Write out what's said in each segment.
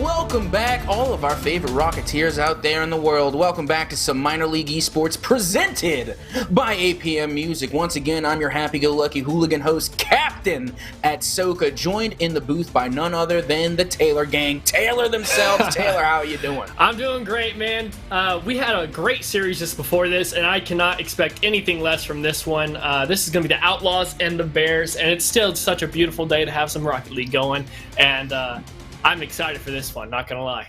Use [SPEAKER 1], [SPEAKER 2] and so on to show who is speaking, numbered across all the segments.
[SPEAKER 1] welcome back, all of our favorite Rocketeers out there in the world. Welcome back to some minor league esports presented by APM Music. Once again, I'm your happy-go-lucky hooligan host, Captain at Soka, joined in the booth by none other than the Taylor gang. Taylor themselves. Taylor, how are you doing?
[SPEAKER 2] I'm doing great, man. We had a great series just before this, and I cannot expect anything less from this one. This is going to be the Outlaws and the Bears, and it's still such a beautiful day to have some Rocket League going, and I'm excited for this one, not gonna lie.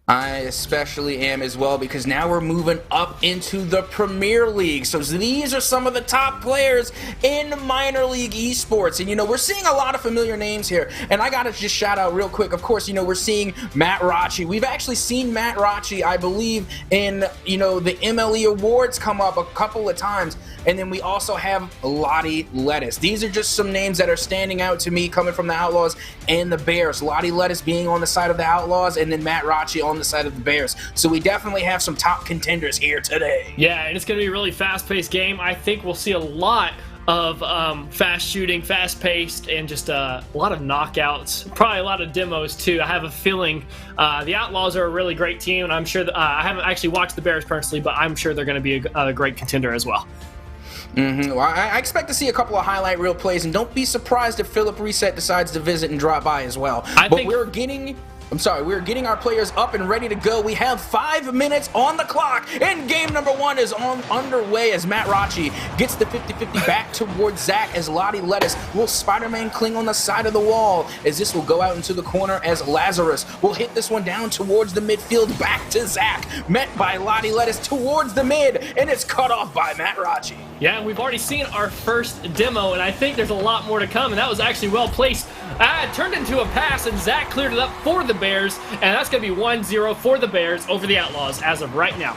[SPEAKER 1] I especially am as well, because now we're moving up into the Premier League. So these are some of the top players in minor league esports. And, we're seeing a lot of familiar names here. And I got to just shout out real quick. Of course, we're seeing Matt Rocci. We've actually seen Matt Rocci, I believe, in, the MLE Awards come up a couple of times. And then we also have Lottie Lettuce. These are just some names that are standing out to me coming from the Outlaws and the Bears. Lottie Lettuce being on the side of the Outlaws, and then Matt Rocci on the side of the Bears. So we definitely have some top contenders here today.
[SPEAKER 2] Yeah, and it's going to be a really fast-paced game. I think we'll see a lot of fast shooting, fast-paced, and just a lot of knockouts. Probably a lot of demos, too. I have a feeling the Outlaws are a really great team, and I'm sure that, I haven't actually watched the Bears personally, but I'm sure they're going to be a great contender as well.
[SPEAKER 1] Well, I expect to see a couple of highlight reel plays, and don't be surprised if Philip Reset decides to visit and drop by as well. We're getting our players up and ready to go. We have 5 minutes on the clock, and game number 1 is underway as Matt Rocci gets the 50-50 back towards Zach, as Lottie Lettuce will Spider-Man cling on the side of the wall, as this will go out into the corner, as Lazarus will hit this one down towards the midfield, back to Zach, met by Lottie Lettuce towards the mid, and it's cut off by Matt Rocci.
[SPEAKER 2] Yeah, we've already seen our first demo, and I think there's a lot more to come, and that was actually well placed. It turned into a pass, and Zach cleared it up for the Bears, and that's going to be 1-0 for the Bears over the Outlaws as of right now.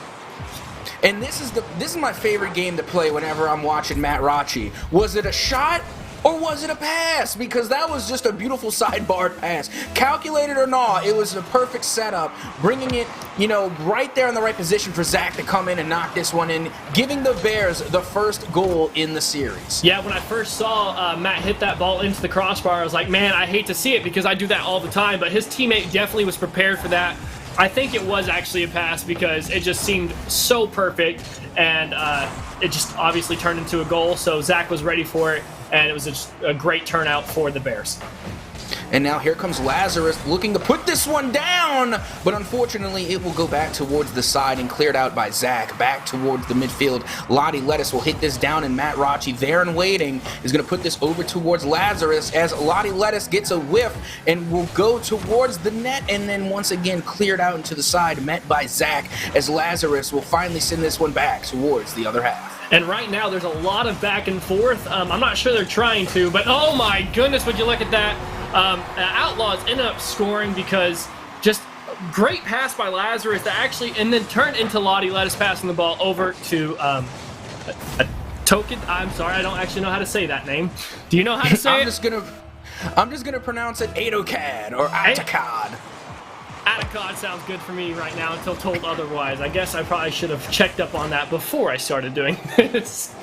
[SPEAKER 1] And this is my favorite game to play whenever I'm watching Matt Rocci. Was it a shot or was it a pass? Because that was just a beautiful sidebar pass. Calculated or not, it was a perfect setup, bringing it, right there in the right position for Zach to come in and knock this one in, giving the Bears the first goal in the series.
[SPEAKER 2] Yeah, when I first saw Matt hit that ball into the crossbar, I was like, man, I hate to see it because I do that all the time, but his teammate definitely was prepared for that. I think it was actually a pass because it just seemed so perfect, and it just obviously turned into a goal, so Zach was ready for it, and it was just a great turnout for the Bears.
[SPEAKER 1] And now here comes Lazarus looking to put this one down, but unfortunately it will go back towards the side and cleared out by Zach, back towards the midfield. Lottie Lettuce will hit this down, and Matt Rocci there and waiting is going to put this over towards Lazarus, as Lottie Lettuce gets a whiff and will go towards the net, and then once again cleared out into the side, met by Zach, as Lazarus will finally send this one back towards the other half.
[SPEAKER 2] And right now there's a lot of back and forth. I'm not sure they're trying to, but oh my goodness, would you look at that. Outlaws ended up scoring because just great pass by Lazarus that actually, and then turned into Lottie Lettuce passing the ball over to a token. I'm sorry, I don't actually know how to say that name. Do you know how to say it?
[SPEAKER 1] I'm just gonna pronounce it Adocad or Atacad.
[SPEAKER 2] Atacad sounds good for me right now until told otherwise. I guess I probably should have checked up on that before I started doing this.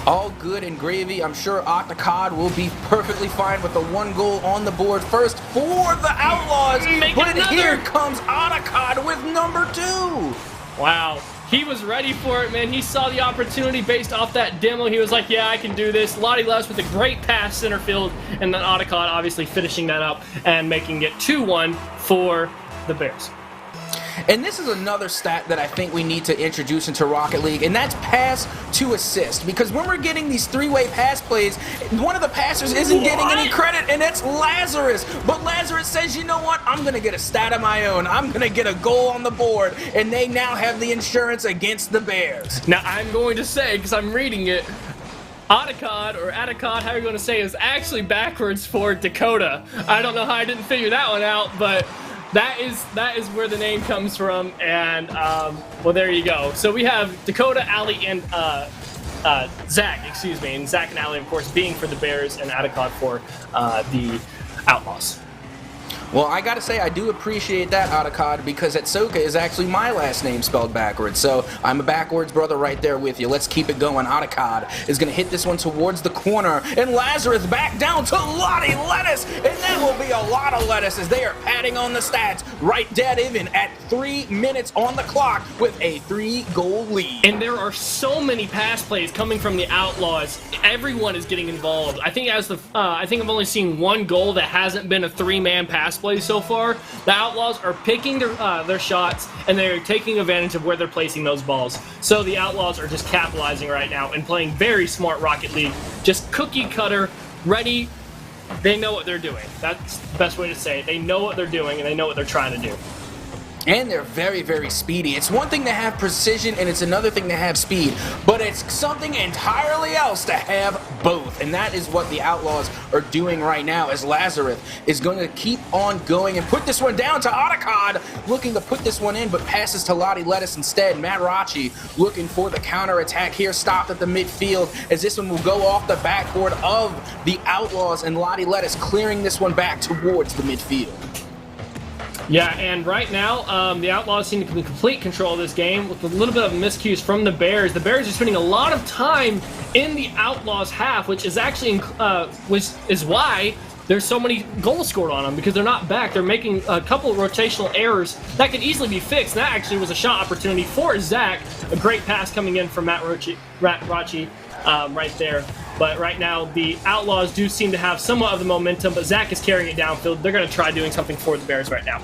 [SPEAKER 1] All good and gravy. I'm sure Octacod will be perfectly fine with the 1 goal on the board first for the Outlaws. But here comes Octacod with number 2.
[SPEAKER 2] Wow. He was ready for it, man. He saw the opportunity based off that demo. He was like, yeah, I can do this. Lottie Lettuce with a great pass center field, and then Octacod obviously finishing that up and making it 2-1 for the Bears.
[SPEAKER 1] And this is another stat that I think we need to introduce into Rocket League, and that's pass to assist. Because when we're getting these 3-way pass plays, one of the passers isn't getting any credit, and it's Lazarus. But Lazarus says, you know what? I'm going to get a stat of my own. I'm going to get a goal on the board, and they now have the insurance against the Bears.
[SPEAKER 2] Now, I'm going to say, because I'm reading it, Otacod, or Atacod, how you're going to say, is actually backwards for Dakota. I don't know how I didn't figure that one out, but that is where the name comes from, and well, there you go. So we have Dakota, Ali, and Zach, and Zach and Ali, of course, being for the Bears, and Atacod for the Outlaws.
[SPEAKER 1] Well, I gotta say, I do appreciate that, Adakad, because Etsoka is actually my last name spelled backwards. So I'm a backwards brother right there with you. Let's keep it going. Adakad is gonna hit this one towards the corner, and Lazarus back down to Lottie Lettuce, and that will be a lot of lettuce as they are padding on the stats right dead even at 3 minutes on the clock with a 3-goal lead.
[SPEAKER 2] And there are so many pass plays coming from the Outlaws. Everyone is getting involved. I think I've only seen one goal that hasn't been a 3-man pass play so far. The Outlaws are picking their shots, and they're taking advantage of where they're placing those balls. So the Outlaws are just capitalizing right now and playing very smart Rocket League. Just cookie cutter, ready. They know what they're doing. That's the best way to say it. They know what they're doing, and they know what they're trying to do.
[SPEAKER 1] And they're very, very speedy. It's one thing to have precision, and it's another thing to have speed, but it's something entirely else to have both, and that is what the Outlaws are doing right now, as Lazarus is going to keep on going and put this one down to Adakad, looking to put this one in, but passes to Lottie Lettuce instead. Matt Rachi looking for the counterattack here, stopped at the midfield, as this one will go off the backboard of the Outlaws, and Lottie Lettuce clearing this one back towards the midfield.
[SPEAKER 2] Yeah, and right now, the Outlaws seem to be in complete control of this game with a little bit of miscues from the Bears. The Bears are spending a lot of time in the Outlaws' half, which is actually why there's so many goals scored on them, because they're not back. They're making a couple of rotational errors that could easily be fixed. And that actually was a shot opportunity for Zach. A great pass coming in from Matt Rachi right there. But right now, the Outlaws do seem to have somewhat of the momentum, but Zach is carrying it downfield. They're going to try doing something for the Bears right now.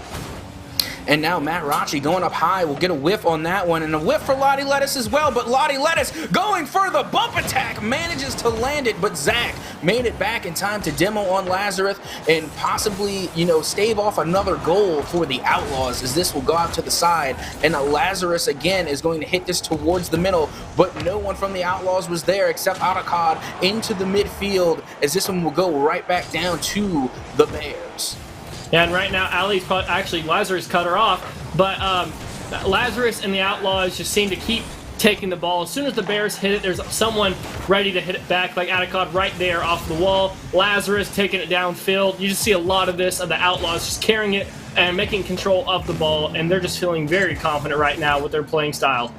[SPEAKER 1] And now Matt Rachi going up high will get a whiff on that one, and a whiff for Lottie Lettuce as well, but Lottie Lettuce going for the bump attack, manages to land it, but Zach made it back in time to demo on Lazarus and possibly, stave off another goal for the Outlaws, as this will go out to the side, and Lazarus again is going to hit this towards the middle, but no one from the Outlaws was there except Adakad into the midfield, as this one will go right back down to the Bears.
[SPEAKER 2] And right now, Lazarus cut her off, but Lazarus and the Outlaws just seem to keep taking the ball. As soon as the Bears hit it, there's someone ready to hit it back, like Adakad right there off the wall. Lazarus taking it downfield. You just see a lot of this, of the Outlaws just carrying it and making control of the ball, and they're just feeling very confident right now with their playing style.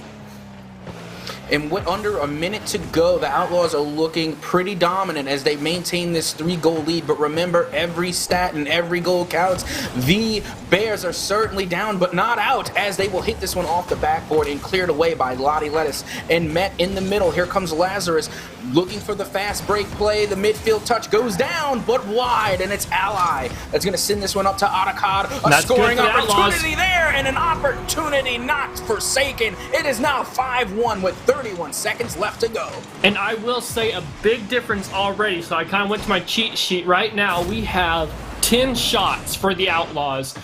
[SPEAKER 1] And with under a minute to go, the Outlaws are looking pretty dominant as they maintain this 3-goal lead. But remember, every stat and every goal counts. The Bears are certainly down, but not out, as they will hit this one off the backboard and cleared away by Lottie Lettuce and met in the middle. Here comes Lazarus looking for the fast break play. The midfield touch goes down, but wide, and it's Ally that's going to send this one up to Adakad. A scoring opportunity there, and an opportunity not forsaken. It is now 5-1 with 31 seconds left to go.
[SPEAKER 2] And I will say a big difference already, so I kind of went to my cheat sheet. Right now, we have 10 shots for the Outlaws.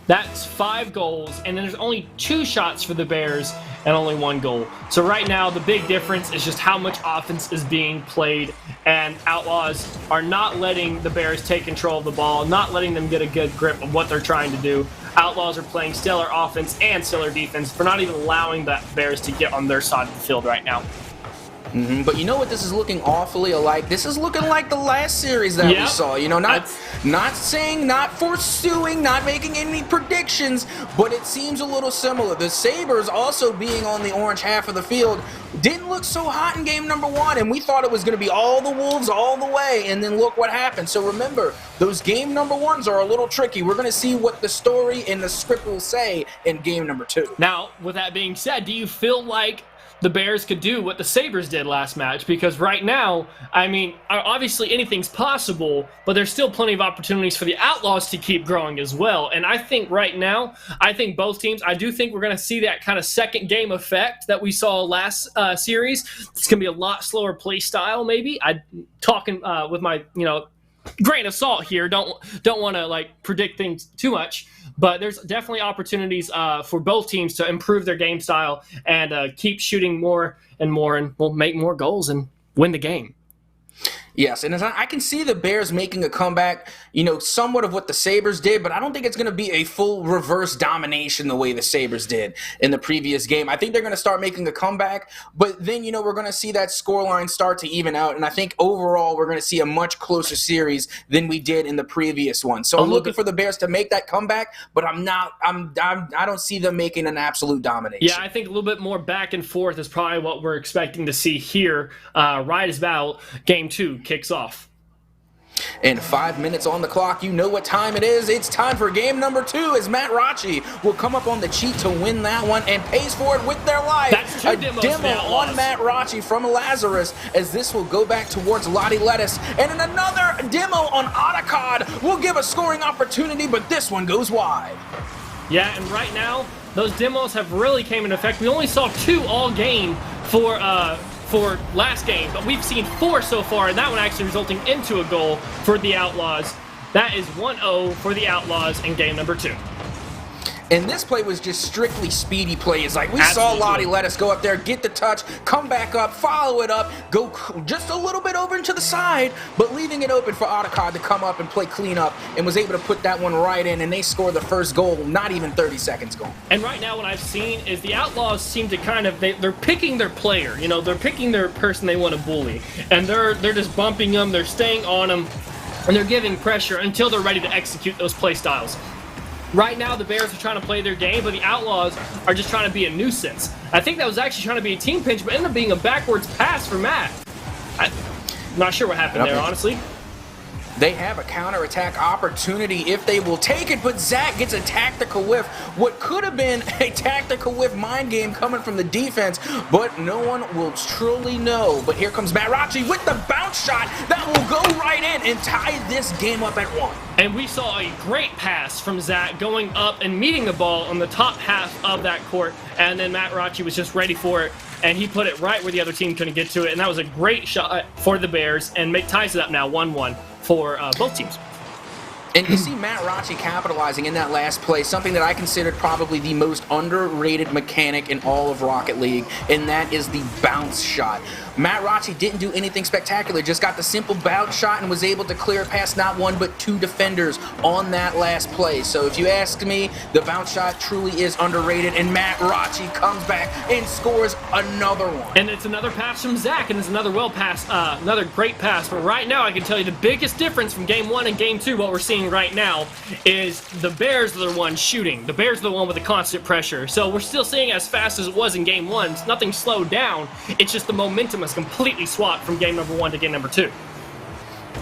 [SPEAKER 2] That's 5 goals, and then there's only 2 shots for the Bears and only 1 goal. So right now, the big difference is just how much offense is being played, and Outlaws are not letting the Bears take control of the ball, not letting them get a good grip of what they're trying to do. Outlaws are playing stellar offense and stellar defense for not even allowing the Bears to get on their side of the field right now.
[SPEAKER 1] But you know what this is looking awfully alike? This is looking like the last series that we saw. Not saying, not pursuing, not making any predictions, but it seems a little similar. The Sabres also being on the orange half of the field didn't look so hot in game number 1, and we thought it was going to be all the Wolves all the way, and then look what happened. So remember, those game number 1s are a little tricky. We're going to see what the story and the script will say in game number 2.
[SPEAKER 2] Now, with that being said, do you feel like the Bears could do what the Sabres did last match? Because right now, I mean, obviously anything's possible, but there's still plenty of opportunities for the Outlaws to keep growing as well. And I think right now, both teams, I do think we're going to see that kind of second game effect that we saw last series. It's going to be a lot slower play style, maybe. I'm talking with my, grain of salt here. Don't want to predict things too much. But there's definitely opportunities for both teams to improve their game style and keep shooting more and more, and we'll make more goals and win the game.
[SPEAKER 1] Yes, and as I can see the Bears making a comeback, somewhat of what the Sabres did, but I don't think it's going to be a full reverse domination the way the Sabres did in the previous game. I think they're going to start making a comeback, but then, we're going to see that scoreline start to even out, and I think overall we're going to see a much closer series than we did in the previous one. So I'm looking for the Bears to make that comeback, but I don't see them making an absolute domination.
[SPEAKER 2] Yeah, I think a little bit more back and forth is probably what we're expecting to see here right as about Game 2 kicks off.
[SPEAKER 1] And 5 minutes on the clock, you know what time it is. It's time for game number 2 as Matt Rocci will come up on the cheat to win that one and pays for it with their life.
[SPEAKER 2] That's two demos
[SPEAKER 1] demo on Matt Rocci from Lazarus as this will go back towards Lottie Lettuce. And in another demo on Otacod will give a scoring opportunity, but this one goes wide.
[SPEAKER 2] Yeah, and right now, those demos have really came into effect. We only saw 2 all game for last game, but we've seen 4 so far, and that one actually resulting into a goal for the Outlaws. That is 1-0 for the Outlaws in game number 2.
[SPEAKER 1] And this play was just strictly speedy plays. Like we saw Lottie Lettuce go up there, get the touch, come back up, follow it up, go just a little bit over into the side, but leaving it open for Otacod to come up and play cleanup, and was able to put that one right in, and they scored the first goal, not even 30 seconds gone.
[SPEAKER 2] And right now what I've seen is the Outlaws seem to kind of, they're picking their player, they're picking their person they want to bully, and they're just bumping them, they're staying on them, and they're giving pressure until they're ready to execute those play styles. Right now, the Bears are trying to play their game, but the Outlaws are just trying to be a nuisance. I think that was actually trying to be a team pinch, but ended up being a backwards pass for Matt. I'm not sure what happened there, honestly.
[SPEAKER 1] They have a counterattack opportunity if they will take it, but Zach gets a tactical whiff. What could have been a tactical whiff mind game coming from the defense, but no one will truly know. But here comes Matt Rocci with the bounce shot that will go right in and tie this game up at 1.
[SPEAKER 2] And we saw a great pass from Zach going up and meeting the ball on the top half of that court, and then Matt Rocci was just ready for it, and he put it right where the other team couldn't get to it, and that was a great shot for the Bears, and ties it up now 1-1 for both teams.
[SPEAKER 1] And you see Matt Rocci capitalizing in that last play, something that I considered probably the most underrated mechanic in all of Rocket League, and that is the bounce shot. Matt Rocci didn't do anything spectacular, just got the simple bounce shot and was able to clear it past not 1 but 2 defenders on that last play. So if you ask me, the bounce shot truly is underrated, and Matt Rocci comes back and scores another one.
[SPEAKER 2] And it's another pass from Zach, and it's another another great pass. But right now, I can tell you the biggest difference from Game 1 and Game 2, what we're seeing right now, is the Bears are the ones shooting. The Bears are the one with the constant pressure. So we're still seeing as fast as it was in Game 1. It's nothing slowed down. It's just the momentum is completely swapped from game number 1 to game number 2.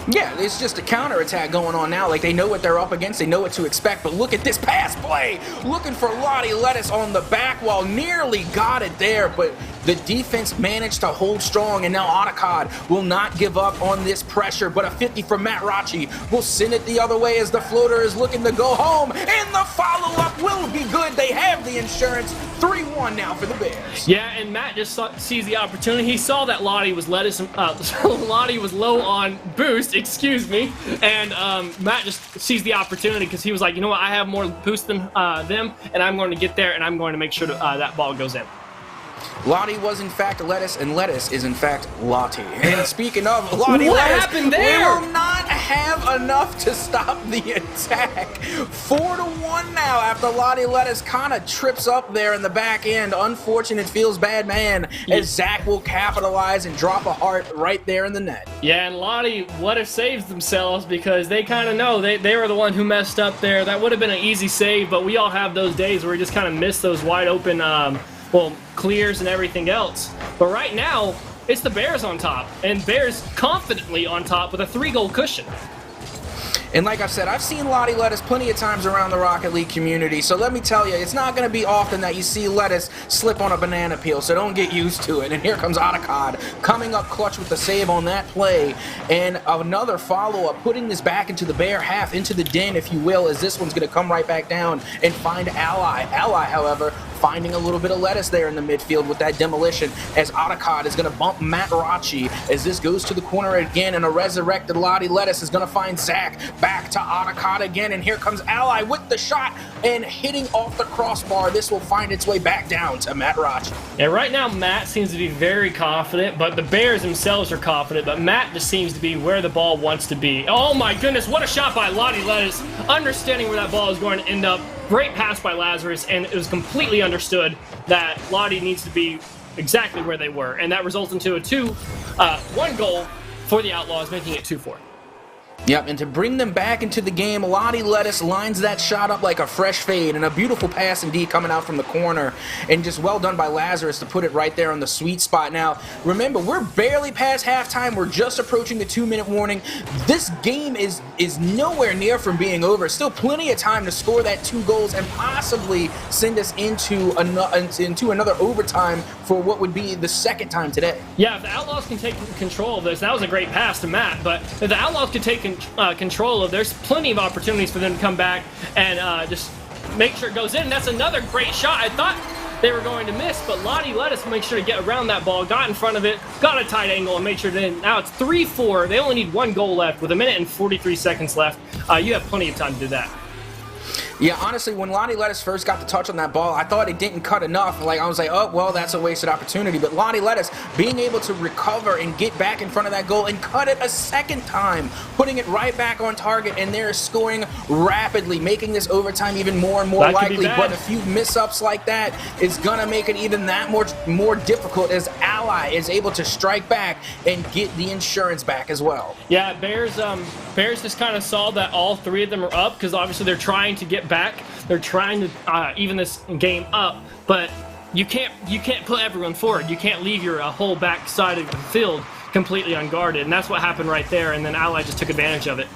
[SPEAKER 1] Yeah, it's just a counterattack going on now. Like, they know what they're up against, they know what to expect, but look at this pass play! Looking for Lottie Lettuce on the back wall, nearly got it there, but the defense managed to hold strong, and now Otacod will not give up on this pressure, but a 50 from Matt Rocci will send it the other way as the floater is looking to go home, and the follow-up will be good. They have the insurance. 3-1 now for the Bears.
[SPEAKER 2] Yeah, and Matt just sees the opportunity. He saw that Lottie was Lottie was low on boost, excuse me, and Matt just sees the opportunity because he was like, you know what, I have more boost than them, and I'm going to get there, and I'm going to make sure that ball goes in.
[SPEAKER 1] Lottie was in fact lettuce, and lettuce is in fact Lottie. And speaking of Lottie
[SPEAKER 2] what
[SPEAKER 1] lettuce,
[SPEAKER 2] happened there?
[SPEAKER 1] we will not have enough to stop the attack. 4-1 now after Lottie lettuce kind of trips up there in the back end. Unfortunate, feels bad man, as Zach will capitalize and drop a heart right there in the net.
[SPEAKER 2] Yeah, and Lottie what if saves themselves because they kind of know they were the one who messed up there. That would have been an easy save, but we all have those days where we just kind of miss those wide open clears and everything else. But right now, it's the Bears on top, and Bears confidently on top with a 3-goal cushion.
[SPEAKER 1] And like I've said, I've seen Lottie Lettuce plenty of times around the Rocket League community, so let me tell you, it's not going to be often that you see Lettuce slip on a banana peel, so don't get used to it. And here comes Otacod coming up clutch with the save on that play, and another follow-up, putting this back into the Bear half, into the den, if you will, as this one's going to come right back down and find Ally. Ally, however, finding a little bit of lettuce there in the midfield with that demolition, as Otacod is going to bump Matt Rachi as this goes to the corner again, and a resurrected Lottie Lettuce is going to find Zach. Back to Otacod again, and here comes Ally with the shot and hitting off the crossbar. This will find its way back down to Matt Rachi.
[SPEAKER 2] Yeah, right now Matt seems to be very confident, but the Bears themselves are confident, but Matt just seems to be where the ball wants to be. Oh my goodness, what a shot by Lottie Lettuce, understanding where that ball is going to end up. Great pass by Lazarus, and it was completely understood that Lottie needs to be exactly where they were, and that results into a 2-1 goal for the Outlaws, making it 2-4.
[SPEAKER 1] Yep, and to bring them back into the game, Lottie Lettuce lines that shot up like a fresh fade, and a beautiful pass indeed coming out from the corner, and just well done by Lazarus to put it right there on the sweet spot. Now, remember, we're barely past halftime. We're just approaching the 2-minute warning. This game is nowhere near from being over. Still plenty of time to score that 2 goals and possibly send us into another overtime for what would be the second time today.
[SPEAKER 2] Yeah, if the Outlaws can take control of this, that was a great pass to Matt, but if the Outlaws could take control of, there's plenty of opportunities for them to come back and just make sure it goes in. That's another great shot. I thought they were going to miss, but Lottie Lettuce make sure to get around that ball, got in front of it, got a tight angle, and made sure to end. Now it's 3-4. They only need 1 goal left with 1 minute and 43 seconds left. You have plenty of time to do that.
[SPEAKER 1] Yeah, honestly, when Lottie Lettuce first got the touch on that ball, I thought it didn't cut enough. Like, I was like, oh, well, that's a wasted opportunity. But Lottie Lettuce being able to recover and get back in front of that goal and cut it a second time, putting it right back on target, and they're scoring rapidly, making this overtime even more and more likely. But a few miss-ups like that is going to make it even that more difficult, as Ally is able to strike back and get the insurance back as well.
[SPEAKER 2] Yeah, Bears just kind of saw that all 3 of them are up, because obviously they're trying to get back. They're trying to even this game up, but you can't put everyone forward. You can't leave your whole back side of the field completely unguarded, and that's what happened right there, and then Ally just took advantage of it.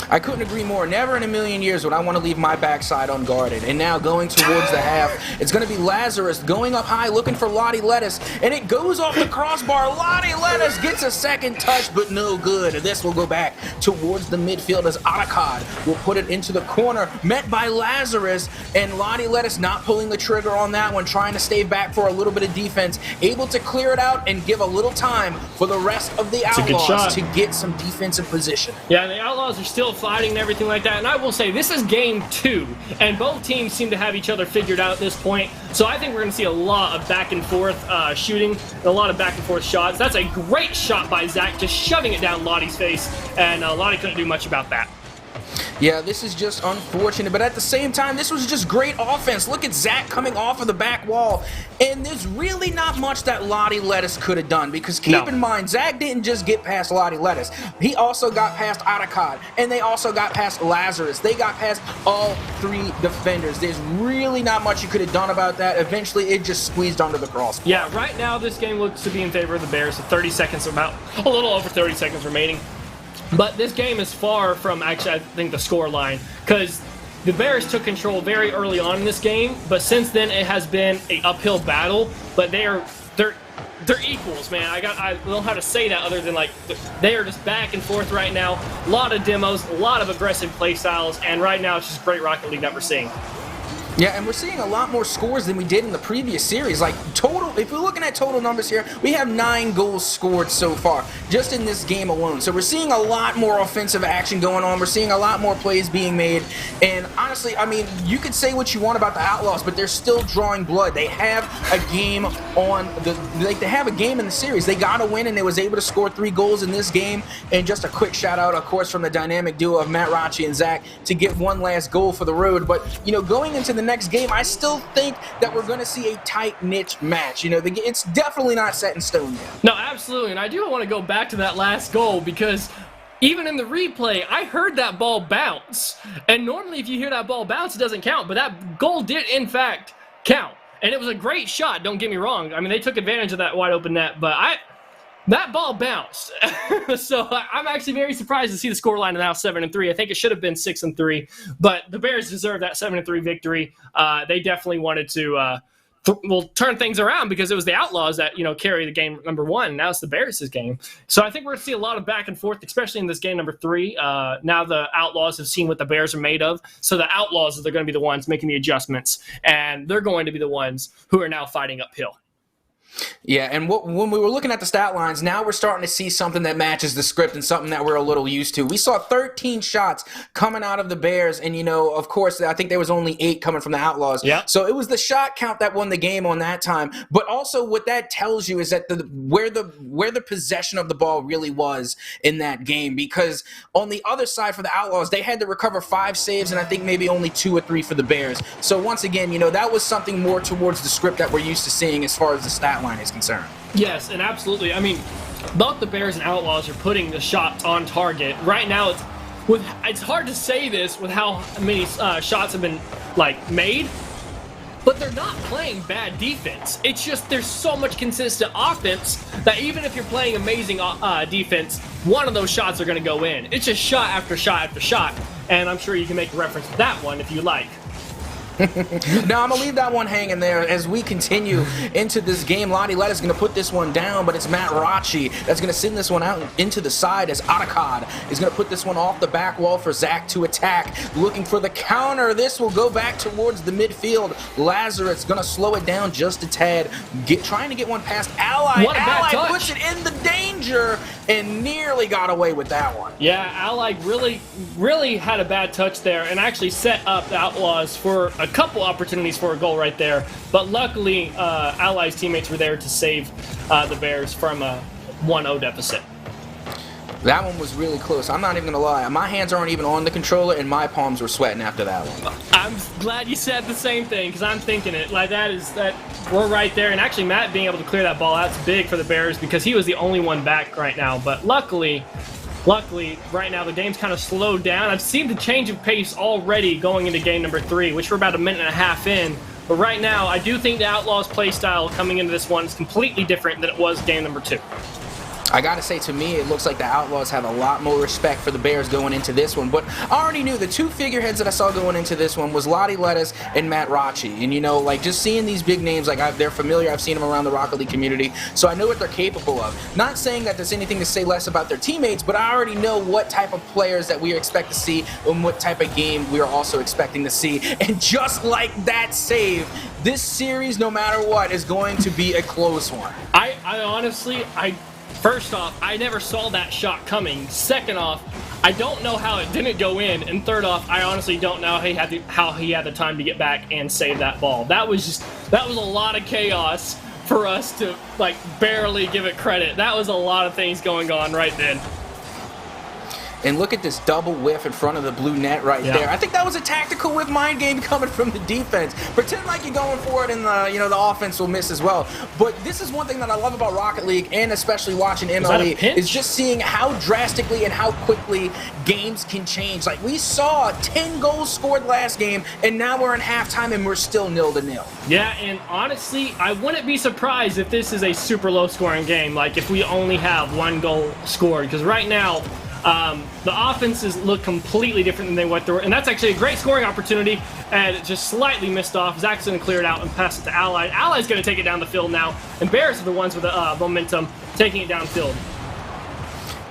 [SPEAKER 1] I couldn't agree more. Never in a million years would I want to leave my backside unguarded. And now going towards the half, it's going to be Lazarus going up high looking for Lottie Lettuce, and it goes off the crossbar. Lottie Lettuce gets a second touch, but no good. And this will go back towards the midfield as Otacod will put it into the corner, met by Lazarus, and Lottie Lettuce not pulling the trigger on that one, trying to stay back for a little bit of defense, able to clear it out and give a little time for the rest of the Outlaws to get some defensive position.
[SPEAKER 2] Yeah, the Outlaws are still fighting and everything like that, and I will say this is game 2, and both teams seem to have each other figured out at this point, so I think we're going to see a lot of back and forth shooting, a lot of back and forth shots. That's a great shot by Zach, just shoving it down Lottie's face, and Lottie couldn't do much about that.
[SPEAKER 1] Yeah, this is just unfortunate, but at the same time, this was just great offense. Look at Zach coming off of the back wall, and there's really not much that Lottie Lettuce could have done, because keep in mind, Zach didn't just get past Lottie Lettuce. He also got past Otacod, and they also got past Lazarus. They got past all 3 defenders. There's really not much you could have done about that. Eventually, it just squeezed under the crossbar.
[SPEAKER 2] Yeah, right now, this game looks to be in favor of the Bears, with 30 seconds, about a little over 30 seconds remaining. But this game is far from, actually, I think, the score line, because the Bears took control very early on in this game, but since then it has been an uphill battle. But they're equals, man. I don't know how to say that other than, like, they are just back and forth right now. A lot of demos, a lot of aggressive play styles, and right now it's just great Rocket League that we're seeing.
[SPEAKER 1] Yeah, and we're seeing a lot more scores than we did in the previous series. Like, total, if we're looking at total numbers here, we have 9 goals scored so far, just in this game alone. So we're seeing a lot more offensive action going on. We're seeing a lot more plays being made. And honestly, I mean, you could say what you want about the Outlaws, but they're still drawing blood. They have a game on they have a game in the series. They got to win, and they was able to score 3 goals in this game. And just a quick shout out, of course, from the dynamic duo of Matt Rachi and Zach to get one last goal for the road. But, you know, going into the next game, I still think that we're going to see a tight-knit match. You know, it's definitely not set in stone yet.
[SPEAKER 2] No, absolutely, and I do want to go back to that last goal, because even in the replay, I heard that ball bounce. And normally if you hear that ball bounce, it doesn't count, but that goal did, in fact, count. And it was a great shot, don't get me wrong. I mean, they took advantage of that wide-open net, but that ball bounced. So I'm actually very surprised to see the scoreline now 7-3. I think it should have been 6-3, but the Bears deserve that 7-3 victory. They definitely wanted to will turn things around, because it was the Outlaws that carry the game number 1. Now it's the Bears' game. So I think we're going to see a lot of back and forth, especially in this game number 3. Now the Outlaws have seen what the Bears are made of, so the Outlaws are going to be the ones making the adjustments, and they're going to be the ones who are now fighting uphill.
[SPEAKER 1] Yeah, and when we were looking at the stat lines, now we're starting to see something that matches the script and something that we're a little used to. We saw 13 shots coming out of the Bears, and, of course, I think there was only 8 coming from the Outlaws.
[SPEAKER 2] Yep.
[SPEAKER 1] So it was the shot count that won the game on that time. But also what that tells you is that where the possession of the ball really was in that game, because on the other side for the Outlaws, they had to recover 5 saves, and I think maybe only 2 or 3 for the Bears. So once again, that was something more towards the script that we're used to seeing as far as the stat line is concerned.
[SPEAKER 2] Yes, and absolutely. I mean, both the Bears and Outlaws are putting the shots on target. Right now, it's hard to say this with how many shots have been made, but they're not playing bad defense. It's just there's so much consistent offense that even if you're playing amazing defense, one of those shots are going to go in. It's just shot after shot after shot, and I'm sure you can make a reference to that one if you like.
[SPEAKER 1] Now, I'm going to leave that one hanging there as we continue into this game. Lottie Letta's going to put this one down, but it's Matt Rachi that's going to send this one out into the side as Adakad is going to put this one off the back wall for Zach to attack, looking for the counter. This will go back towards the midfield. Lazarus going to slow it down just a tad, trying to get one past Ally. Ally puts it in the danger and nearly got away with that one.
[SPEAKER 2] Yeah, Ally really had a bad touch there and actually set up the Outlaws for a couple opportunities for a goal right there, but luckily Ally's teammates were there to save the Bears from a 1-0 deficit.
[SPEAKER 1] That one was really close. I'm not even going to lie. My hands aren't even on the controller, and my palms were sweating after that one.
[SPEAKER 2] I'm glad you said the same thing, because I'm thinking it. We're right there. And actually, Matt being able to clear that ball out's big for the Bears, because he was the only one back right now. But luckily, right now, the game's kind of slowed down. I've seen the change of pace already going into game number 3, which we're about a minute and a half in. But right now, I do think the Outlaws' play style coming into this one is completely different than it was game number 2.
[SPEAKER 1] I gotta say, to me, it looks like the Outlaws have a lot more respect for the Bears going into this one. But I already knew the 2 figureheads that I saw going into this one was Lottie Lettas and Matt Rachi. And, just seeing these big names, they're familiar. I've seen them around the Rocket League community, so I know what they're capable of. Not saying that there's anything to say less about their teammates, but I already know what type of players that we expect to see and what type of game we are also expecting to see. And just like that save, this series, no matter what, is going to be a close one.
[SPEAKER 2] I honestly, first off, I never saw that shot coming. Second off, I don't know how it didn't go in. And third off, I honestly don't know how he had the time to get back and save that ball. That was a lot of chaos for us to barely give it credit. That was a lot of things going on right then.
[SPEAKER 1] And look at this double whiff in front of the blue net right there. I think that was a tactical whiff mind game coming from the defense. Pretend like you're going for it, and the offense will miss as well. But this is one thing that I love about Rocket League, and especially watching MLE, is just seeing how drastically and how quickly games can change. We saw 10 goals scored last game, and now we're in halftime, and we're still 0-0.
[SPEAKER 2] Yeah, and honestly, I wouldn't be surprised if this is a super low-scoring game. If we only have 1 goal scored, because right now, the offenses look completely different than what they were, and that's actually a great scoring opportunity, and it just slightly missed off. Zach's going to clear it out and pass it to Ally. Ally's going to take it down the field now, and Bears are the ones with the momentum taking it downfield.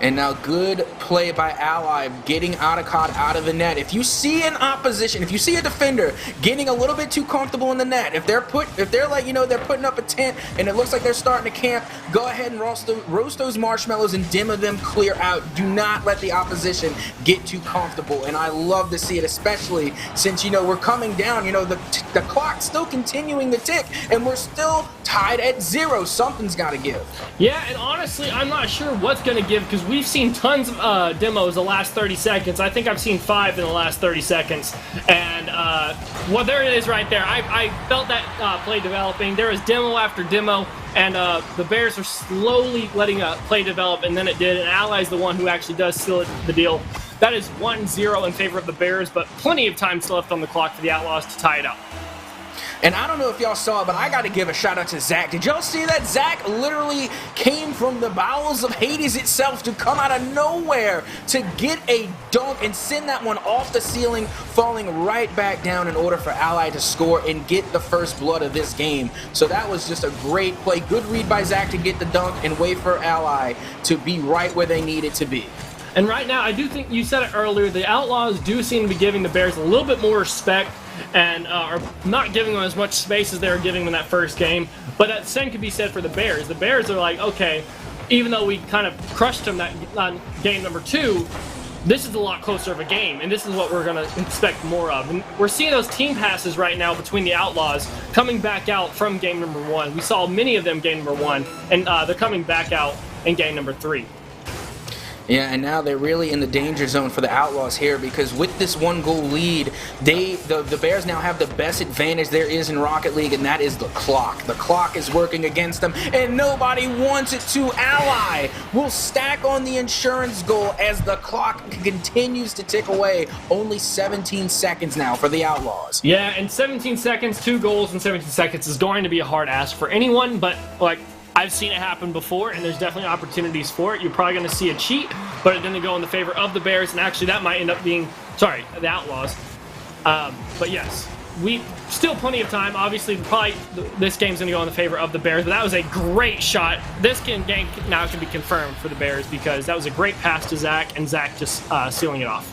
[SPEAKER 1] And now good play by Ally, getting Adakad out of the net. If you see an opposition, if you see a defender getting a little bit too comfortable in the net, if they're they're putting up a tent and it looks like they're starting to camp, go ahead and roast those marshmallows and dimmer them clear out. Do not let the opposition get too comfortable. And I love to see it, especially since we're coming down. The clock's still continuing to tick, and we're still tied at 0. Something's got to give. Yeah,
[SPEAKER 2] and honestly, I'm not sure what's going to give, because we've seen tons of demos the last 30 seconds. I think I've seen 5 in the last 30 seconds. And, there it is right there. I felt that play developing. There was demo after demo, and the Bears are slowly letting play develop, and then it did. And Ally's the one who actually does seal the deal. That is 1-0 in favor of the Bears, but plenty of time still left on the clock for the Outlaws to tie it up.
[SPEAKER 1] And I don't know if y'all saw it, but I got to give a shout out to Zach. Did y'all see that? Zach literally came from the bowels of Hades itself to come out of nowhere to get a dunk and send that one off the ceiling, falling right back down in order for Ally to score and get the first blood of this game. So that was just a great play. Good read by Zach to get the dunk and wait for Ally to be right where they needed to be.
[SPEAKER 2] And right now, I do think you said it earlier, the Outlaws do seem to be giving the Bears a little bit more respect and are not giving them as much space as they were giving them in that first game. But that same could be said for the Bears. The Bears are like, okay, even though we kind of crushed them that game number 2, this is a lot closer of a game, and this is what we're going to expect more of. And we're seeing those team passes right now between the Outlaws coming back out from game number 1. We saw many of them game number 1, and they're coming back out in game number 3.
[SPEAKER 1] Yeah, and now they're really in the danger zone for the Outlaws here, because with this 1-goal lead, the Bears now have the best advantage there is in Rocket League, and that is the clock. The clock is working against them, and nobody wants it to. Ally will stack on the insurance goal as the clock continues to tick away. Only 17 seconds now for the Outlaws.
[SPEAKER 2] Yeah, and 17 seconds, 2 goals in 17 seconds is going to be a hard ask for anyone, but like, I've seen it happen before, and there's definitely opportunities for it. You're probably going to see a cheat, but it didn't go in the favor of the Bears, and actually that might end up being, the Outlaws. But yes, we still plenty of time. Obviously, probably this game's going to go in the favor of the Bears, but that was a great shot. This game now can be confirmed for the Bears because that was a great pass to Zach, and Zach just sealing it off.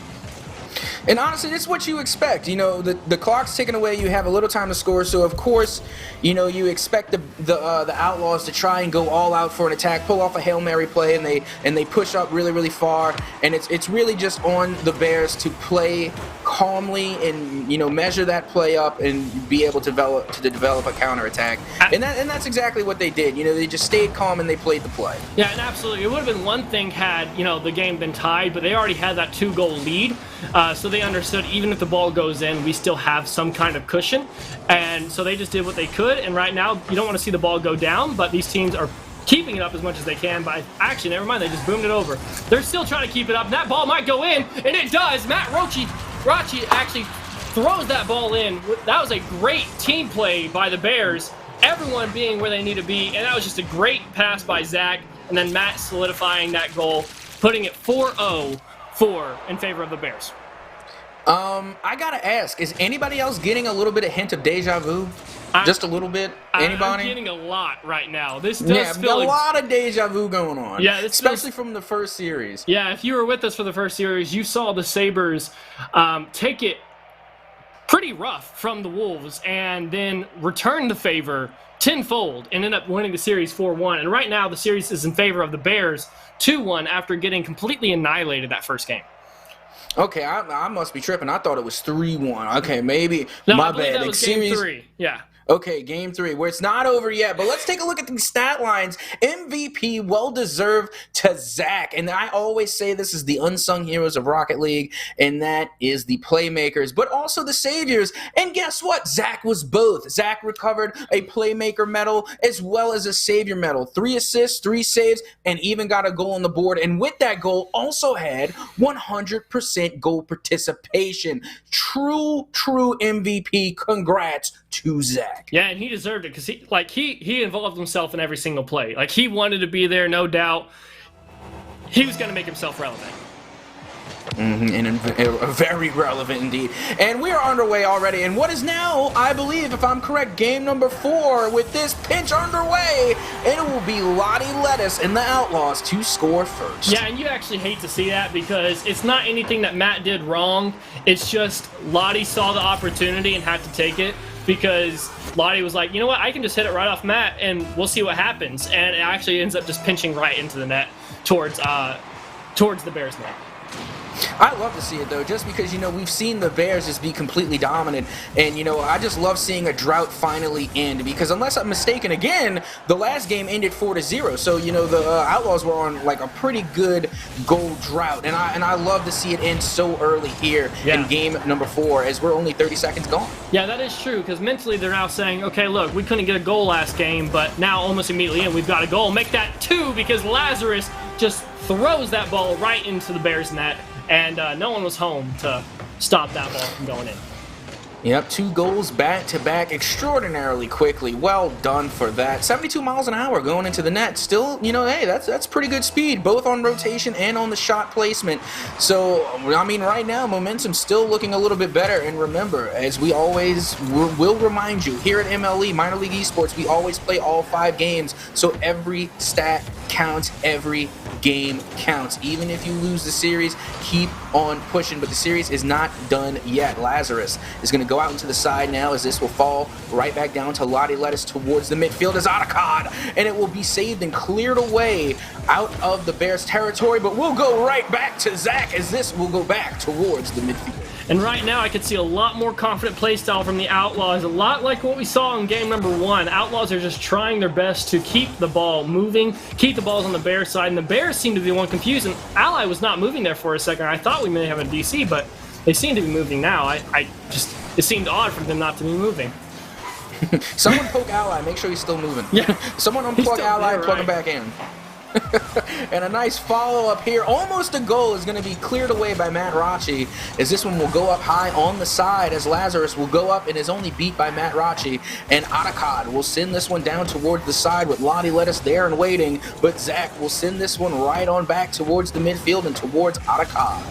[SPEAKER 1] And honestly, that's what you expect. You know, the clock's ticking away. You have a little time to score, so of course, you know, you expect the Outlaws to try and go all out for an attack, pull off a Hail Mary play, and they push up really, really far. And it's really just on the Bears to play calmly and, you know, measure that play up and be able to develop a counterattack. And that's exactly what they did. You know, they just stayed calm and they played the play.
[SPEAKER 2] Yeah, and absolutely. It would have been one thing had, you know, the game been tied, but they already had that 2-goal lead. So they understood even if the ball goes in, we still have some kind of cushion. And so they just did what they could. And right now, you don't want to see the ball go down, but these teams are keeping it up as much as they can. But actually, never mind, they just boomed it over. They're still trying to keep it up. And that ball might go in, and it does. Matt Rachi actually throws that ball in. That was a great team play by the Bears. Everyone being where they need to be. And that was just a great pass by Zach. And then Matt solidifying that goal, putting it 4-0 in favor of the Bears.
[SPEAKER 1] I gotta ask, is anybody else getting a little bit of hint of deja vu? Just a little bit? Anybody?
[SPEAKER 2] I'm getting a lot right now. This does feel
[SPEAKER 1] a lot of deja vu going on.
[SPEAKER 2] Yeah,
[SPEAKER 1] especially from the first series.
[SPEAKER 2] Yeah, if you were with us for the first series, you saw the Sabres take it pretty rough from the Wolves and then return the favor tenfold and end up winning the series 4-1. And right now, the series is in favor of the Bears 2-1 after getting completely annihilated that first game.
[SPEAKER 1] Okay, I must be tripping. I thought it was 3-1. Okay, maybe.
[SPEAKER 2] No,
[SPEAKER 1] my
[SPEAKER 2] I believe
[SPEAKER 1] bad.
[SPEAKER 2] that was game 3. Yeah.
[SPEAKER 1] Okay, game 3, where it's not over yet, but let's take a look at these stat lines. MVP, well-deserved to Zach, and I always say this is the unsung heroes of Rocket League, and that is the playmakers, but also the saviors, and guess what? Zach was both. Zach recovered a playmaker medal as well as a savior medal. 3 assists, 3 saves, and even got a goal on the board, and with that goal, also had 100% goal participation. True MVP. Congrats to Zach.
[SPEAKER 2] Yeah, and he deserved it because he involved himself in every single play. Like, he wanted to be there, no doubt. He was going to make himself relevant.
[SPEAKER 1] And very relevant indeed. And we are underway already. And what is now, I believe, if I'm correct, game number 4 with this pitch underway. And it will be Lottie Lettuce and the Outlaws to score first.
[SPEAKER 2] Yeah, and you actually hate to see that because it's not anything that Matt did wrong. It's just Lottie saw the opportunity and had to take it. Because Lottie was like, you know what, I can just hit it right off Matt and we'll see what happens. And it actually ends up just pinching right into the net towards the Bears net.
[SPEAKER 1] I love to see it, though, just because, you know, we've seen the Bears just be completely dominant. And, you know, I just love seeing a drought finally end. Because unless I'm mistaken, again, the last game ended 4-0. So, you know, the Outlaws were on, like, a pretty good goal drought. And I love to see it end so early here in game number 4 as we're only 30 seconds gone.
[SPEAKER 2] Yeah, that is true. Because mentally they're now saying, okay, look, we couldn't get a goal last game. But now almost immediately in, we've got a goal. Make that 2 because Lazarus just throws that ball right into the Bears net. And no one was home to stop that ball from going in.
[SPEAKER 1] Yep, 2 goals back-to-back extraordinarily quickly. Well done for that. 72 miles an hour going into the net. Still, hey, that's pretty good speed, both on rotation and on the shot placement. So, I mean, right now, momentum's still looking a little bit better. And remember, as we always will remind you, here at MLE, Minor League Esports, we always play all 5 games. So every stat counts, every game counts. Even if you lose the series, keep on pushing. But the series is not done yet. Lazarus is going to go out into the side now, as this will fall right back down to Lottie Lettuce towards the midfield as Otacod, and it will be saved and cleared away out of the Bears territory, but we'll go right back to Zach as this will go back towards the midfield.
[SPEAKER 2] And right now I could see a lot more confident play style from the Outlaws, a lot like what we saw in game number 1. Outlaws are just trying their best to keep the ball moving, keep the balls on the Bears side, and the Bears seem to be the one confused, and Ally was not moving there for a second. I thought we may have a DC, but they seem to be moving now. It seemed odd for them not to be moving.
[SPEAKER 1] Someone poke Ally, make sure he's still moving.
[SPEAKER 2] Yeah.
[SPEAKER 1] Someone unplug Ally and plug him back in. And a nice follow-up here. Almost a goal is going to be cleared away by Matt Rachi, as this one will go up high on the side, as Lazarus will go up and is only beat by Matt Rachi. And Otacod will send this one down towards the side with Lottie Lettuce there and waiting. But Zach will send this one right on back towards the midfield and towards Otacod.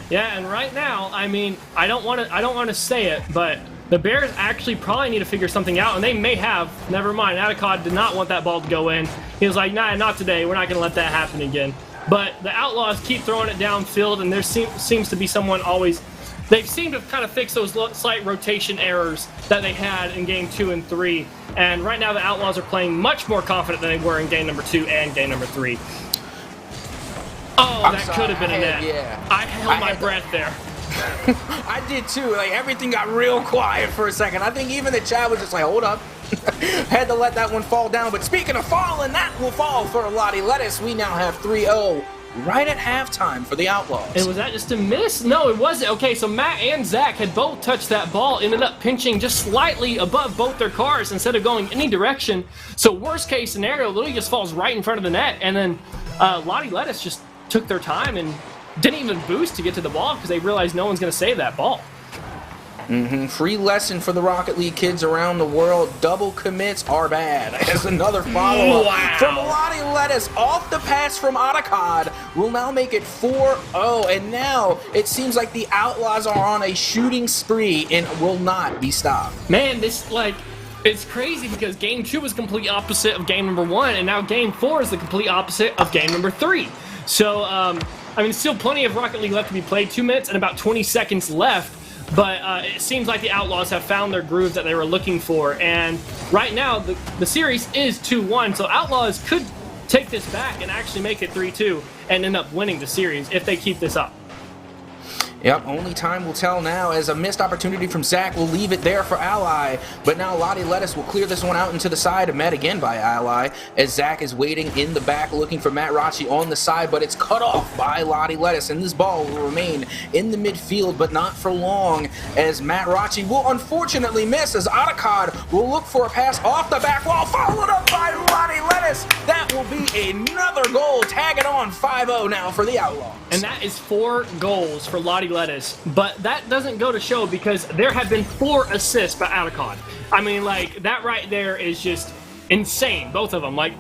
[SPEAKER 2] Yeah, and right now, I mean, I don't want to say it, but the Bears actually probably need to figure something out, and they may have. Never mind, Otacod did not want that ball to go in. He was like, nah, not today. We're not going to let that happen again. But the Outlaws keep throwing it downfield, and there seems to be someone always... They seem to kind of fix those slight rotation errors that they had in game 2 and 3. And right now, the Outlaws are playing much more confident than they were in game number 2 and game number 3. Oh, that could have been a net.
[SPEAKER 1] Yeah.
[SPEAKER 2] I held my breath there.
[SPEAKER 1] I did too. Like, everything got real quiet for a second. I think even the chat was just like, hold up. Had to let that one fall down. But speaking of falling, that will fall for Lottie Lettuce. We now have 3-0 right at halftime for the Outlaws.
[SPEAKER 2] And was that just a miss? No, it wasn't. Okay, so Matt and Zach had both touched that ball, ended up pinching just slightly above both their cars instead of going any direction. So worst case scenario, literally just falls right in front of the net. And then Lottie Lettuce just took their time and didn't even boost to get to the ball because they realized no one's going to save that ball.
[SPEAKER 1] Free lesson for the Rocket League kids around the world. Double commits are bad. As another follow-up from Lottie Lettuce off the pass from Otacod will now make it 4-0. And now it seems like the Outlaws are on a shooting spree and will not be stopped.
[SPEAKER 2] Man, it's crazy because game 2 was complete opposite of game number 1, and now game 4 is the complete opposite of game number 3. So, I mean, still plenty of Rocket League left to be played. 2 minutes and about 20 seconds left. But it seems like the Outlaws have found their groove that they were looking for. And right now, the series is 2-1. So Outlaws could take this back and actually make it 3-2 and end up winning the series if they keep this up.
[SPEAKER 1] Yep, only time will tell now, as a missed opportunity from Zach will leave it there for Ally. But now Lottie Lettuce will clear this one out into the side, met again by Ally, as Zach is waiting in the back looking for Matt Rachi on the side, but it's cut off by Lottie Lettuce, and this ball will remain in the midfield, but not for long, as Matt Rachi will unfortunately miss, as Otacod will look for a pass off the back wall, followed up by Lottie Lettuce. That will be another goal, tagging on 5-0 now for the Outlaws.
[SPEAKER 2] And that is 4 goals for Lottie Lettuce, but that doesn't go to show because there have been 4 assists by Otacod. I mean, like, that right there is just insane, both of them. Like,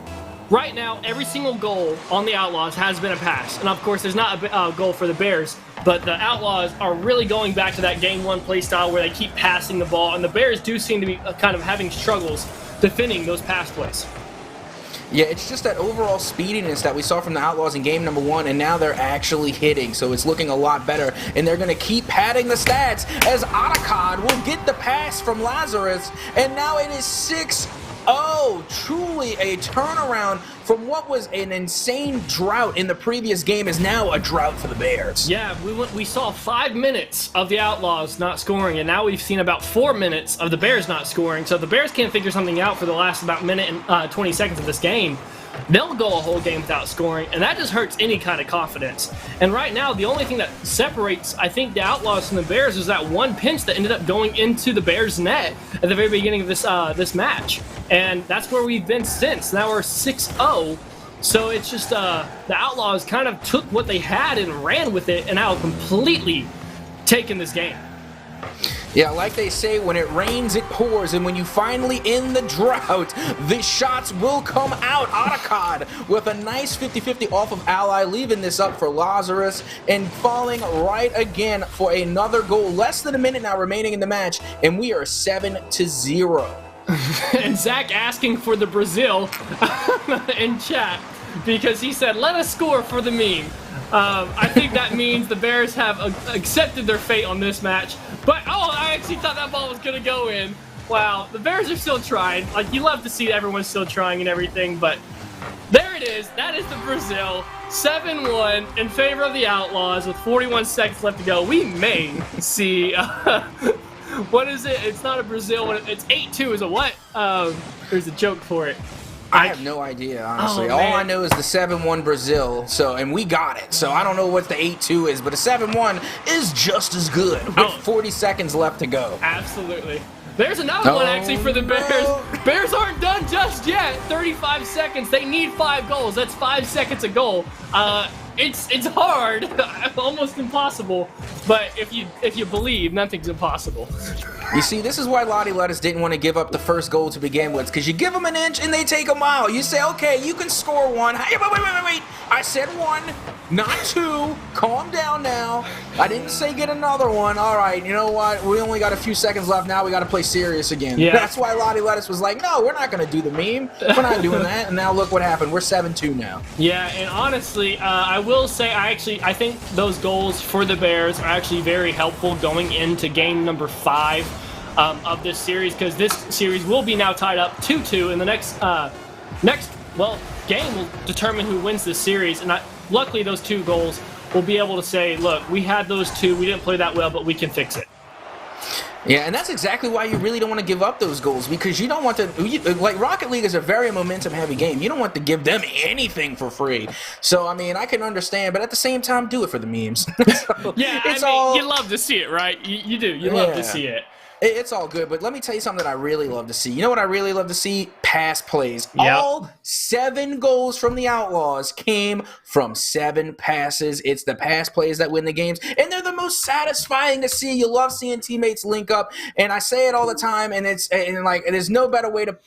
[SPEAKER 2] right now, every single goal on the Outlaws has been a pass, and of course, there's not a goal for the Bears, but the Outlaws are really going back to that Game 1 play style where they keep passing the ball, and the Bears do seem to be kind of having struggles defending those pass plays.
[SPEAKER 1] Yeah, it's just that overall speediness that we saw from the Outlaws in game number 1, and now they're actually hitting, so it's looking a lot better, and they're going to keep padding the stats as Otacod will get the pass from Lazarus, and now it is 6-0. Truly a turnaround from what was an insane drought in the previous game is now a drought for the Bears.
[SPEAKER 2] Yeah, we saw 5 minutes of the Outlaws not scoring, and now we've seen about 4 minutes of the Bears not scoring. So if the Bears can't figure something out for the last about minute and 20 seconds of this game, they'll go a whole game without scoring, and that just hurts any kind of confidence. And right now, the only thing that separates, I think, the Outlaws from the Bears is that one pinch that ended up going into the Bears' net at the very beginning of this match. And that's where we've been since. Now we're 6-0. So it's just the Outlaws kind of took what they had and ran with it, and now completely taken this game.
[SPEAKER 1] Yeah, like they say, when it rains, it pours, and when you finally end the drought, the shots will come out. Otacod with a nice 50-50 off of Ally, leaving this up for Lazarus, and falling right again for another goal. Less than a minute now remaining in the match, and we are 7-0.
[SPEAKER 2] And Zach asking for the Brazil in chat because he said, let us score for the meme. I think that means the Bears have accepted their fate on this match. But, oh, I actually thought that ball was going to go in. Wow, the Bears are still trying. Like, you love to see everyone still trying and everything, but there it is. That is the Brazil. 7-1 in favor of the Outlaws with 41 seconds left to go. We may see... what is it? It's not a Brazil. It's 8-2 is a what? There's a joke for it.
[SPEAKER 1] I have no idea, honestly.
[SPEAKER 2] Oh,
[SPEAKER 1] all I know is the 7-1 Brazil, and we got it. So I don't know what the 8-2 is, but a 7-1 is just as good with 40 seconds left to go.
[SPEAKER 2] Absolutely. There's another one actually for the Bears. No. Bears aren't done just yet. 35 seconds. They need 5 goals. That's 5 seconds a goal. It's hard, almost impossible. But if you believe, nothing's impossible.
[SPEAKER 1] You see, this is why Lottie Lettuce didn't want to give up the first goal to begin with, because you give them an inch and they take a mile. You say, okay, you can score one. Hey, wait. I said 1, not 2. Calm down now. I didn't say get another one. All right, you know what? We only got a few seconds left now. We got to play serious again. Yeah. That's why Lottie Lettuce was like, no, we're not going to do the meme. We're not doing that. And now look what happened. We're 7-2 now.
[SPEAKER 2] Yeah, and honestly, I will say I think those goals for the Bears are actually very helpful going into game number 5 of this series, because this series will be now tied up 2-2, and the next game will determine who wins this series. And luckily, those 2 goals will be able to say, look, we had those 2, we didn't play that well, but we can fix it.
[SPEAKER 1] Yeah, and that's exactly why you really don't want to give up those goals, because you don't want to, like, Rocket League is a very momentum-heavy game. You don't want to give them anything for free. So, I mean, I can understand, but at the same time, do it for the memes. So,
[SPEAKER 2] yeah, you love to see it, right? You do. You love to see it.
[SPEAKER 1] It's all good, but let me tell you something that I really love to see. You know what I really love to see? Pass plays.
[SPEAKER 2] Yep.
[SPEAKER 1] All 7 goals from the Outlaws came from 7 passes. It's the pass plays that win the games, and they're the most satisfying to see. You love seeing teammates link up, and I say it all the time, and there's no better way to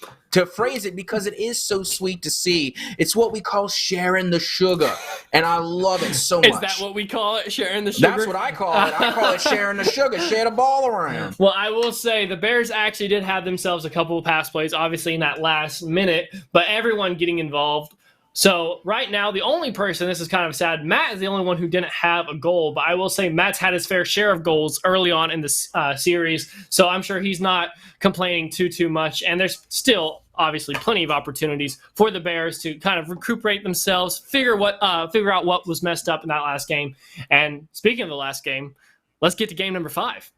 [SPEAKER 1] phrase it, because it is so sweet to see. It's what we call sharing the sugar, and I love it so much.
[SPEAKER 2] Is that what we call it, sharing the sugar?
[SPEAKER 1] That's what I call it. I call it sharing the sugar. Share the ball around.
[SPEAKER 2] Well, I will say the Bears actually did have themselves a couple of pass plays, obviously in that last minute, but everyone getting involved. So right now, the only person, this is kind of sad, Matt is the only one who didn't have a goal, but I will say Matt's had his fair share of goals early on in this series, so I'm sure he's not complaining too much, and there's still obviously plenty of opportunities for the Bears to kind of recuperate themselves, figure out what was messed up in that last game. And speaking of the last game, let's get to game number 5.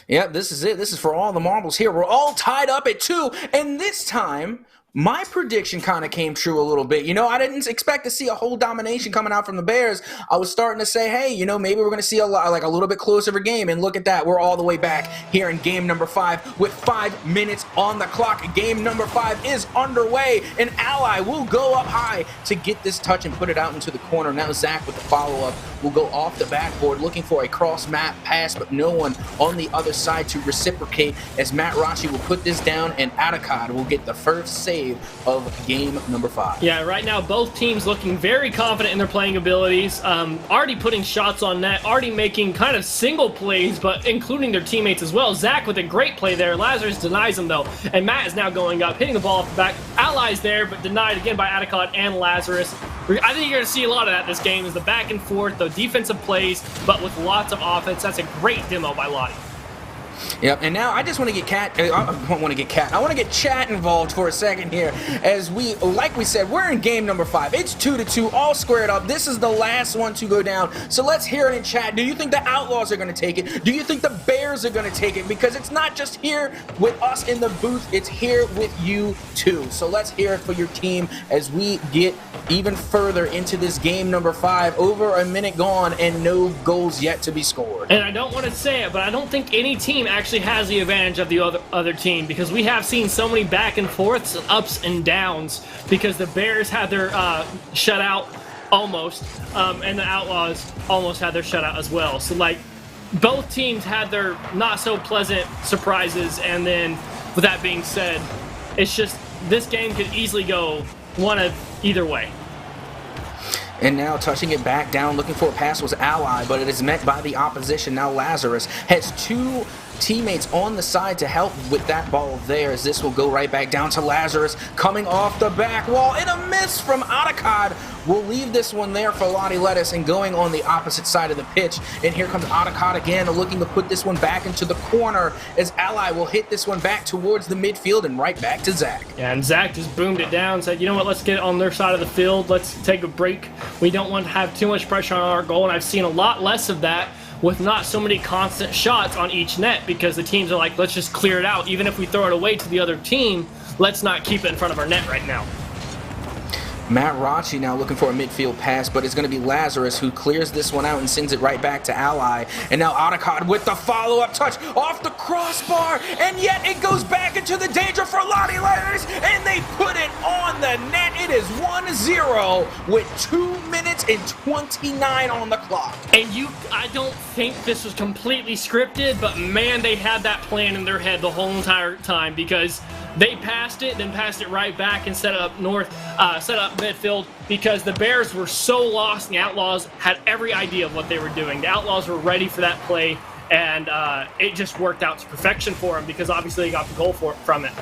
[SPEAKER 1] Yeah, this is it. This is for all the marbles here. We're all tied up at 2, and this time my prediction kind of came true a little bit. You know, I didn't expect to see a whole domination coming out from the Bears. I was starting to say, hey, you know, maybe we're going to see a little bit closer of a game. And look at that. We're all the way back here in game number 5 with 5 minutes on the clock. Game number 5 is underway. And Ally will go up high to get this touch and put it out into the corner. Now Zach with the follow-up will go off the backboard looking for a cross-map pass, but no one on the other side to reciprocate, as Matt Rachi will put this down, and Atacod will get the first save of game number 5.
[SPEAKER 2] Yeah, right now both teams looking very confident in their playing abilities, already putting shots on net, already making kind of single plays, but including their teammates as well. Zach with a great play there. Lazarus denies him though, and Matt is now going up, hitting the ball off the back. Allies there, but denied again by Atacod and Lazarus. I think you're going to see a lot of that this game, is the back and forth, the defensive plays, but with lots of offense. That's a great demo by Lottie.
[SPEAKER 1] Yep, and now I just want to get I want to get chat involved for a second here, as like we said, we're in game number 5. It's 2-2, all squared up. This is the last one to go down. So let's hear it in chat. Do you think the Outlaws are going to take it? Do you think the Bears are going to take it? Because it's not just here with us in the booth, it's here with you too. So let's hear it for your team as we get even further into this game number 5. Over a minute gone and no goals yet to be scored.
[SPEAKER 2] And I don't want to say it, but I don't think any team actually has the advantage of the other team, because we have seen so many back and forths, ups and downs, because the Bears had their shutout almost, and the Outlaws almost had their shutout as well. So like, both teams had their not so pleasant surprises, and then with that being said, it's just this game could easily go one of either way.
[SPEAKER 1] And now touching it back down, looking for a pass was Ally, but it is met by the opposition. Now Lazarus has two teammates on the side to help with that ball there, as this will go right back down to Lazarus coming off the back wall, and a miss from Otacod will leave this one there for Lottie Lettuce and going on the opposite side of the pitch. And here comes Otacod again, looking to put this one back into the corner, as Ally will hit this one back towards the midfield and right back to Zach.
[SPEAKER 2] Yeah, and Zach just boomed it down, said, you know what, let's get it on their side of the field, let's take a break. We don't want to have too much pressure on our goal, and I've seen a lot less of that with not so many constant shots on each net, because the teams are like, let's just clear it out. Even if we throw it away to the other team, let's not keep it in front of our net right now.
[SPEAKER 1] Matt Rocci now looking for a midfield pass, but it's going to be Lazarus who clears this one out and sends it right back to Ally. And now Otacod with the follow-up touch off the crossbar, and yet it goes back into the danger for Lottie Lettuce, and they put it on the net. It is 1-0 with 2 minutes and 29 on the clock.
[SPEAKER 2] And I don't think this was completely scripted, but man, they had that plan in their head the whole entire time, because they passed it, then passed it right back and set it up set up midfield, because the Bears were so lost and the Outlaws had every idea of what they were doing. The Outlaws were ready for that play, and it just worked out to perfection for them, because obviously they got the goal from it.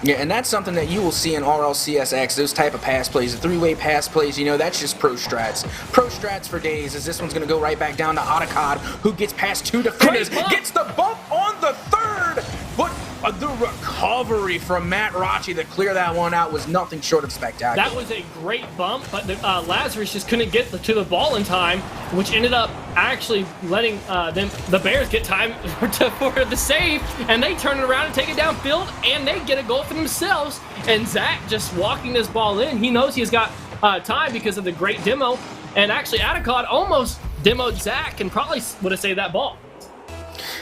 [SPEAKER 1] Yeah, and that's something that you will see in RLCSX, those type of pass plays, the three-way pass plays, you know, that's just pro strats. Pro strats for days, as this one's going to go right back down to Otacod, who gets past two defenders, gets the bump on the third, but the recovery from Matt Rocci to clear that one out was nothing short of spectacular.
[SPEAKER 2] That was a great bump, but Lazarus just couldn't get to the ball in time, which ended up actually letting the Bears get time for the save, and they turn it around and take it downfield, and they get a goal for themselves. And Zach just walking this ball in, he knows he's got time because of the great demo, and actually Otacod almost demoed Zach and probably would have saved that ball.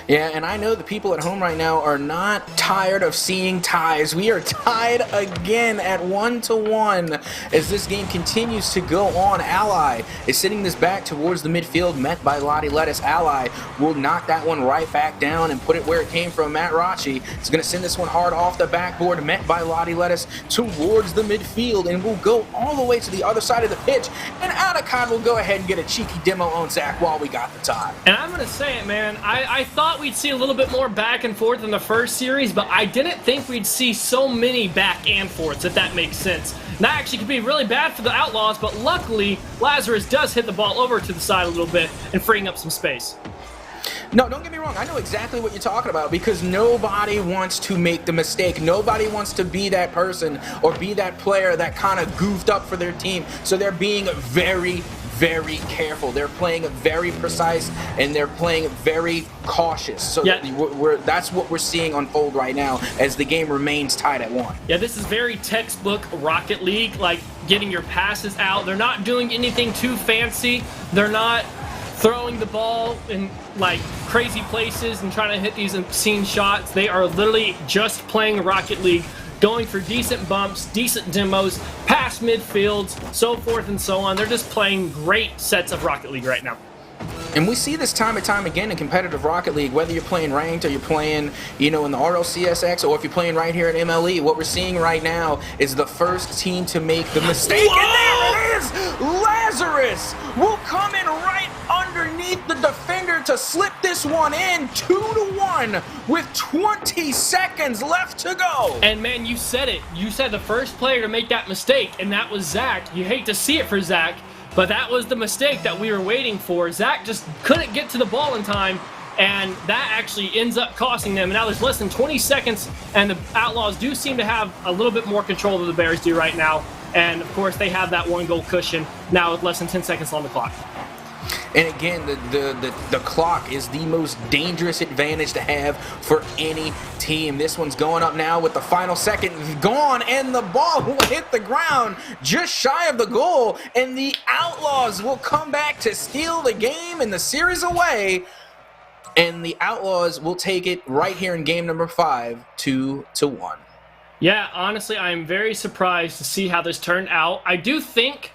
[SPEAKER 1] Yeah, and I know the people at home right now are not tired of seeing ties. We are tied again at 1-1 as this game continues to go on. Ally is sending this back towards the midfield, met by Lottie Lettuce. Ally will knock that one right back down and put it where it came from. Matt Rocci is going to send this one hard off the backboard, met by Lottie Lettuce towards the midfield, and will go all the way to the other side of the pitch. And Otacod will go ahead and get a cheeky demo on Zach while we got the tie.
[SPEAKER 2] And I'm going to say it, man, I thought we'd see a little bit more back and forth in the first series, but I didn't think we'd see so many back and forths, if that makes sense. That actually could be really bad for the Outlaws, but luckily, Lazarus does hit the ball over to the side a little bit and freeing up some space.
[SPEAKER 1] No, don't get me wrong. I know exactly what you're talking about, because nobody wants to make the mistake. Nobody wants to be that person or be that player that kind of goofed up for their team. So they're being very, very careful. They're playing very precise, and they're playing very cautious. So that's what we're seeing unfold right now as the game remains tied at 1.
[SPEAKER 2] Yeah, this is very textbook Rocket League, like getting your passes out. They're not doing anything too fancy. They're not throwing the ball in like crazy places and trying to hit these obscene shots. They are literally just playing Rocket League, going for decent bumps, decent demos, past midfields, so forth and so on. They're just playing great sets of Rocket League right now.
[SPEAKER 1] And we see this time and time again in competitive Rocket League, whether you're playing ranked or you're playing, you know, in the RLCSX, or if you're playing right here at MLE. What we're seeing right now is the first team to make the mistake.
[SPEAKER 2] Whoa!
[SPEAKER 1] And there it is! Lazarus will come in right underneath the defender to slip this one in, 2-1 with 20 seconds left to go.
[SPEAKER 2] And man, you said it. You said the first player to make that mistake, and that was Zach. You hate to see it for Zach, but that was the mistake that we were waiting for. Zach just couldn't get to the ball in time, and that actually ends up costing them. And now there's less than 20 seconds, and the Outlaws do seem to have a little bit more control than the Bears do right now. And of course, they have that 1 goal cushion now with less than 10 seconds on the clock.
[SPEAKER 1] And again, the clock is the most dangerous advantage to have for any team. This one's going up now with the final second gone, and the ball will hit the ground just shy of the goal, and the Outlaws will come back to steal the game and the series away, and the Outlaws will take it right here in game number 5, 2-1.
[SPEAKER 2] Yeah, honestly, I'm very surprised to see how this turned out. I do think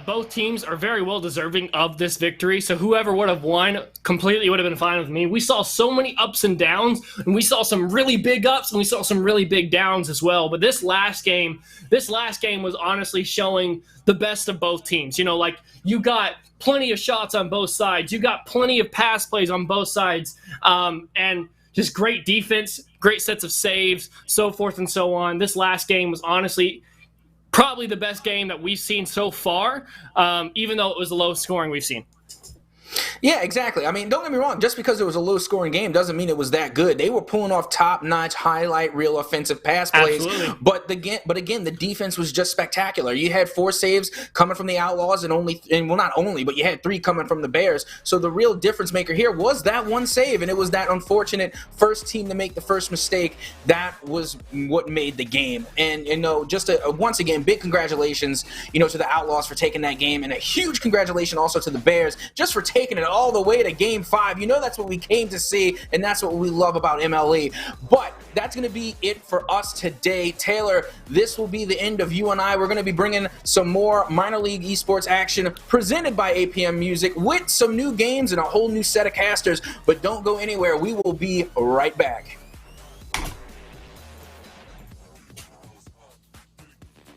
[SPEAKER 2] Both teams are very well deserving of this victory. So whoever would have won completely would have been fine with me. We saw so many ups and downs, and we saw some really big ups and we saw some really big downs as well. But this last game was honestly showing the best of both teams. You know, like you got plenty of shots on both sides. You got plenty of pass plays on both sides. And just great defense, great sets of saves, so forth and so on. This last game was honestly probably the best game that we've seen so far, even though it was the lowest scoring we've seen.
[SPEAKER 1] Yeah, exactly. I mean, don't get me wrong. Just because it was a low-scoring game doesn't mean it was that good. They were pulling off top-notch, highlight reel offensive pass plays.
[SPEAKER 2] Absolutely.
[SPEAKER 1] But again, the defense was just spectacular. You had 4 saves coming from the Outlaws, and not only, but you had 3 coming from the Bears. So the real difference maker here was that one save, and it was that unfortunate first team to make the first mistake. That was what made the game. And just once again, big congratulations, to the Outlaws for taking that game, and a huge congratulations also to the Bears just for taking it all the way to Game 5. That's what we came to see, and that's what we love about MLE. But that's going to be it for us today. Taylor, this will be the end of you and I. We're going to be bringing some more minor league esports action presented by APM Music with some new games and a whole new set of casters. But don't go anywhere. We will be right back.